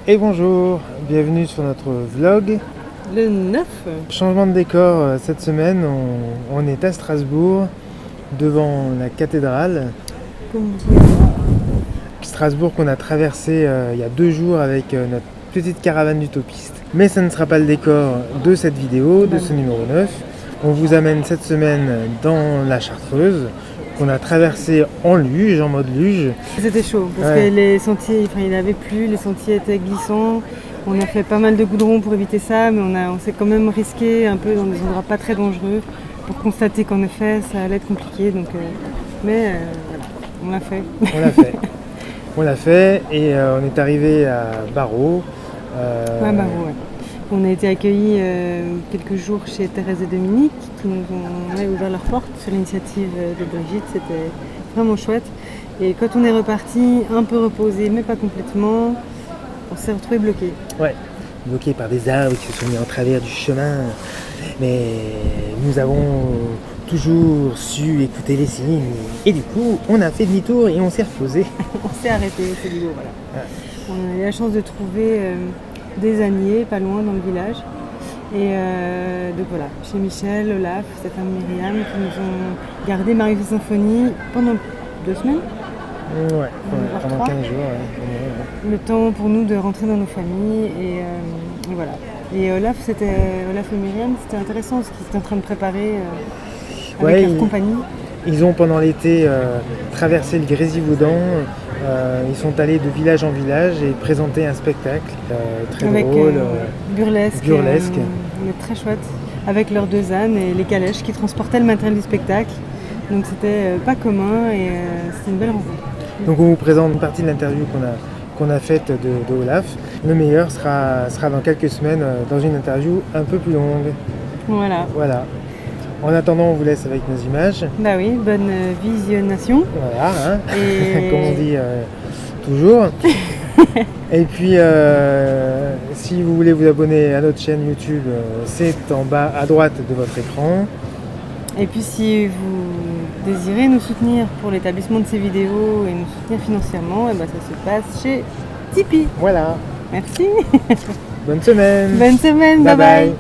Et bonjour, bienvenue sur notre vlog. Le 9. Changement de décor cette semaine, on est à Strasbourg, devant la cathédrale. Strasbourg qu'on a traversé il y a 2 jours avec notre petite caravane d'utopistes. Mais ça ne sera pas le décor de cette vidéo, de ce numéro 9. On vous amène cette semaine dans la Chartreuse, qu'on a traversé en luge, en mode luge. C'était chaud parce que les sentiers, il avait plu, les sentiers étaient glissants. On a fait pas mal de goudron pour éviter ça, mais on s'est quand même risqué un peu dans des endroits pas très dangereux pour constater qu'en effet ça allait être compliqué. Donc, voilà, on l'a fait. On l'a fait et on est arrivé à Barreau. Barreau, ouais. On a été accueillis quelques jours chez Thérèse et Dominique qui nous ont ouvert leurs portes sur l'initiative de Brigitte. C'était vraiment chouette. Et quand on est reparti, un peu reposé, mais pas complètement, on s'est retrouvé bloqué. Ouais, bloqué par des arbres qui se sont mis en travers du chemin. Mais nous avons toujours su écouter les signes. Et du coup, on a fait demi-tour et on s'est reposé. On s'est arrêté, c'est du beau, voilà. Ouais. On a eu la chance de trouver des âniers pas loin dans le village. Et donc voilà, chez Michel, Olaf, Stéphane, Myriam, qui nous ont gardé Marie Symphonie pendant 2 semaines. Ouais, pendant 15 jours. Ouais. Le temps pour nous de rentrer dans nos familles et voilà. Et Olaf et Myriam, c'était intéressant parce qu'ils étaient en train de préparer avec leur compagnie. Ils ont pendant l'été traversé le Grésivaudan. Ils sont allés de village en village et présenter un spectacle très drôle, burlesque, mais très chouette, avec leurs 2 ânes et les calèches qui transportaient le matériel du spectacle. Donc c'était pas commun et c'était une belle rencontre. Donc on vous présente une partie de l'interview qu'on a faite de Olaf. Le meilleur sera dans quelques semaines dans une interview un peu plus longue. Voilà. En attendant, on vous laisse avec nos images. Bah oui, bonne visionnation. Voilà, hein. Et... comme on dit toujours. Et puis, si vous voulez vous abonner à notre chaîne YouTube, c'est en bas à droite de votre écran. Et puis, si vous désirez nous soutenir pour l'établissement de ces vidéos et nous soutenir financièrement, ça se passe chez Tipeee. Voilà. Merci. Bonne semaine. Bonne semaine. Bye bye.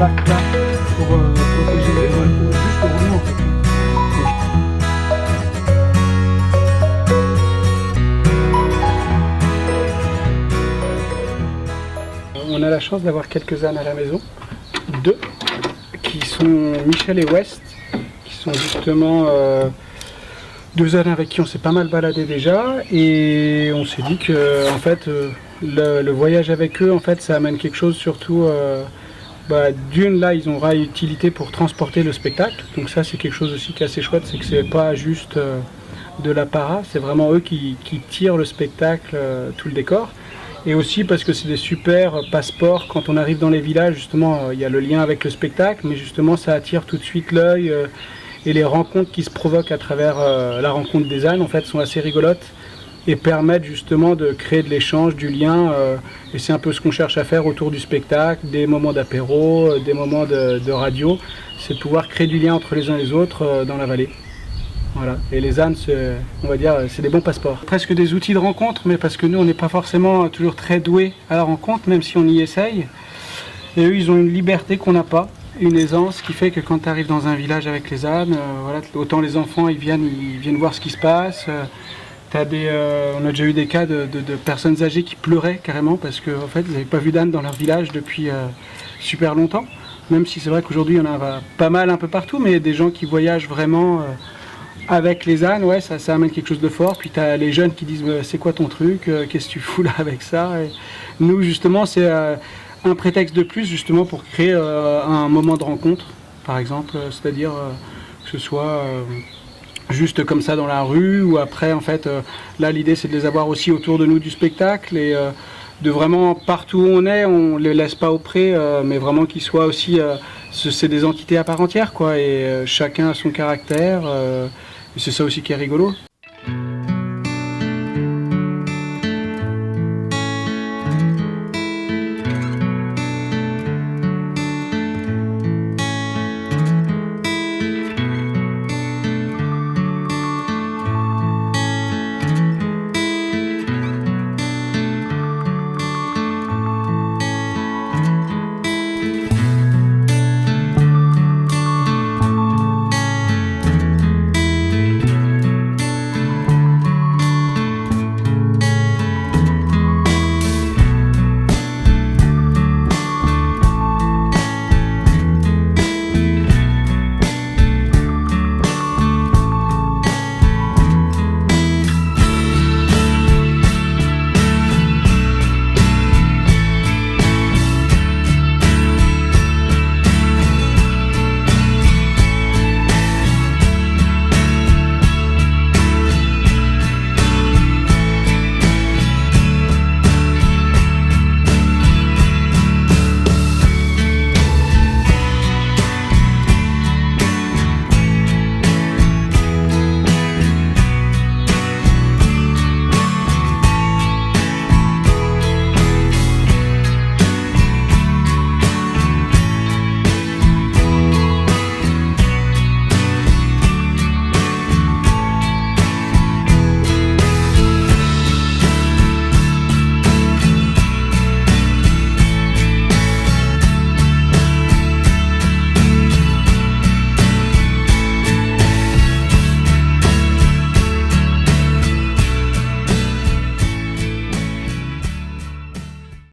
plaque là pour protéger les vols, pour juste pour rouler en fait. On a la chance d'avoir quelques ânes à la maison, 2, qui sont Michel et West, qui sont justement 2 ânes avec qui on s'est pas mal baladé déjà, et on s'est dit que en fait le voyage avec eux, en fait, ça amène quelque chose surtout. D'une, là, ils aura utilité pour transporter le spectacle, donc ça c'est quelque chose aussi qui est assez chouette, c'est que c'est pas juste de l'apparat, c'est vraiment eux qui tirent le spectacle, tout le décor. Et aussi parce que c'est des super passeports quand on arrive dans les villages, justement il y a le lien avec le spectacle, mais justement ça attire tout de suite l'œil et les rencontres qui se provoquent à travers la rencontre des ânes en fait sont assez rigolotes et permettent justement de créer de l'échange, du lien, et c'est un peu ce qu'on cherche à faire autour du spectacle, des moments d'apéro, des moments de radio, c'est de pouvoir créer du lien entre les uns et les autres dans la vallée. Voilà. Et les ânes, on va dire, c'est des bons passeports. Presque des outils de rencontre, mais parce que nous, on n'est pas forcément toujours très doués à la rencontre, même si on y essaye. Et eux, ils ont une liberté qu'on n'a pas, une aisance qui fait que quand tu arrives dans un village avec les ânes, voilà, autant les enfants, ils viennent voir ce qui se passe. On a déjà eu des cas de personnes âgées qui pleuraient carrément parce qu'en fait, ils n'avaient pas vu d'ânes dans leur village depuis super longtemps. Même si c'est vrai qu'aujourd'hui, il y en a pas mal un peu partout, mais des gens qui voyagent vraiment... avec les ânes, ouais, ça amène quelque chose de fort. Puis tu as les jeunes qui disent c'est quoi ton truc, qu'est-ce que tu fous là avec ça. Et nous justement c'est un prétexte de plus justement pour créer un moment de rencontre, par exemple, c'est-à-dire que ce soit juste comme ça dans la rue ou après en fait là l'idée c'est de les avoir aussi autour de nous du spectacle et de vraiment partout où on les laisse pas au pré, mais vraiment qu'ils soient aussi c'est des entités à part entière quoi et chacun a son caractère. Et c'est ça aussi qui est rigolo.